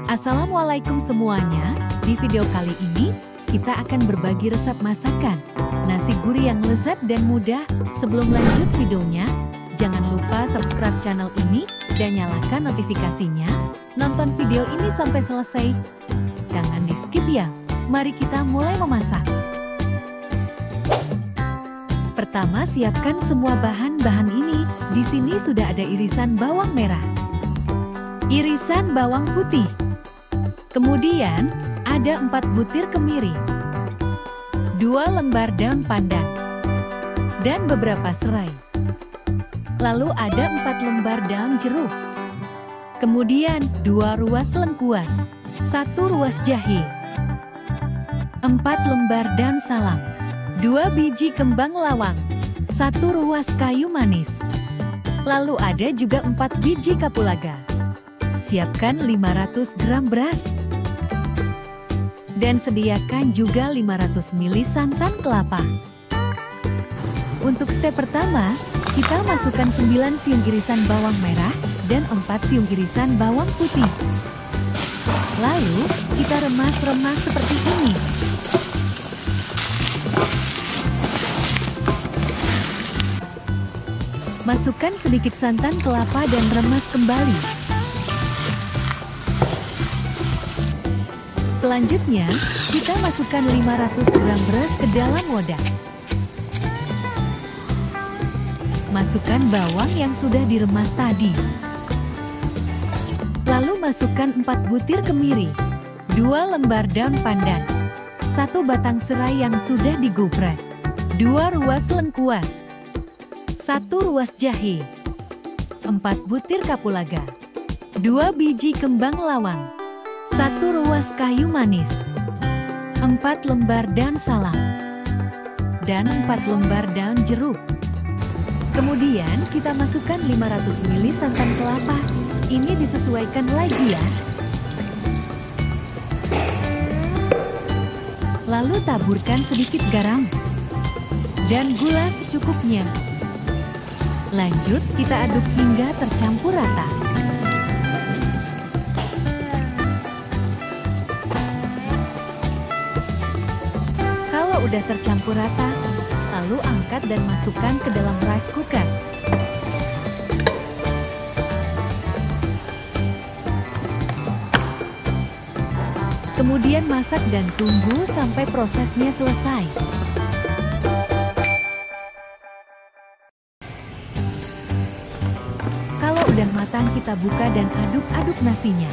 Assalamualaikum semuanya, di video kali ini, kita akan berbagi resep masakan nasi gurih yang lezat dan mudah. Sebelum lanjut videonya, jangan lupa subscribe channel ini dan nyalakan notifikasinya. Nonton video ini sampai selesai. Jangan di skip ya. Mari kita mulai memasak. Pertama, siapkan semua bahan-bahan ini. Di sini sudah ada irisan bawang merah, irisan bawang putih. Kemudian, ada 4 butir kemiri, 2 lembar daun pandan, dan beberapa serai. Lalu ada 4 lembar daun jeruk. Kemudian, 2 ruas lengkuas, 1 ruas jahe, 4 lembar daun salam, 2 biji kembang lawang, 1 ruas kayu manis. Lalu ada juga 4 biji kapulaga. Siapkan 500 gram beras. Dan sediakan juga 500 ml santan kelapa. Untuk step pertama, kita masukkan 9 siung irisan bawang merah dan 4 siung irisan bawang putih. Lalu, kita remas-remas seperti ini. Masukkan sedikit santan kelapa dan remas kembali. Selanjutnya, kita masukkan 500 gram beras ke dalam wadah. Masukkan bawang yang sudah diremas tadi. Lalu masukkan 4 butir kemiri, 2 lembar daun pandan, 1 batang serai yang sudah digubrak, 2 ruas lengkuas, 1 ruas jahe, 4 butir kapulaga, 2 biji kembang lawang, 1 ruas kayu manis, 4 lembar daun salam, dan 4 lembar daun jeruk. Kemudian kita masukkan 500 ml santan kelapa. Ini disesuaikan lagi ya. Lalu taburkan sedikit garam dan gula secukupnya. Lanjut kita aduk hingga tercampur rata. Udah tercampur rata, lalu angkat dan masukkan ke dalam rice cooker. Kemudian masak dan tunggu sampai prosesnya selesai. Kalau udah matang, kita buka dan aduk-aduk nasinya.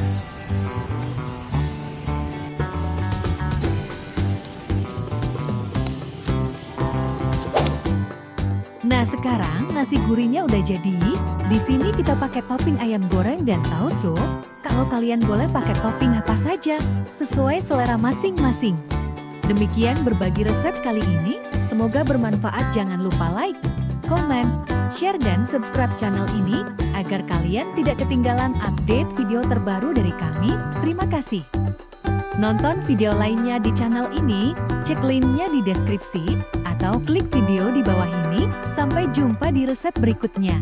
Nah, sekarang nasi gurihnya udah jadi. Di sini kita pakai topping ayam goreng dan tauco. Kalau kalian boleh pakai topping apa saja, sesuai selera masing-masing. Demikian berbagi resep kali ini. Semoga bermanfaat. Jangan lupa like, komen, share, dan subscribe channel ini agar kalian tidak ketinggalan update video terbaru dari kami. Terima kasih. Nonton video lainnya di channel ini, cek linknya di deskripsi, atau klik video di bawah ini. Sampai jumpa di resep berikutnya.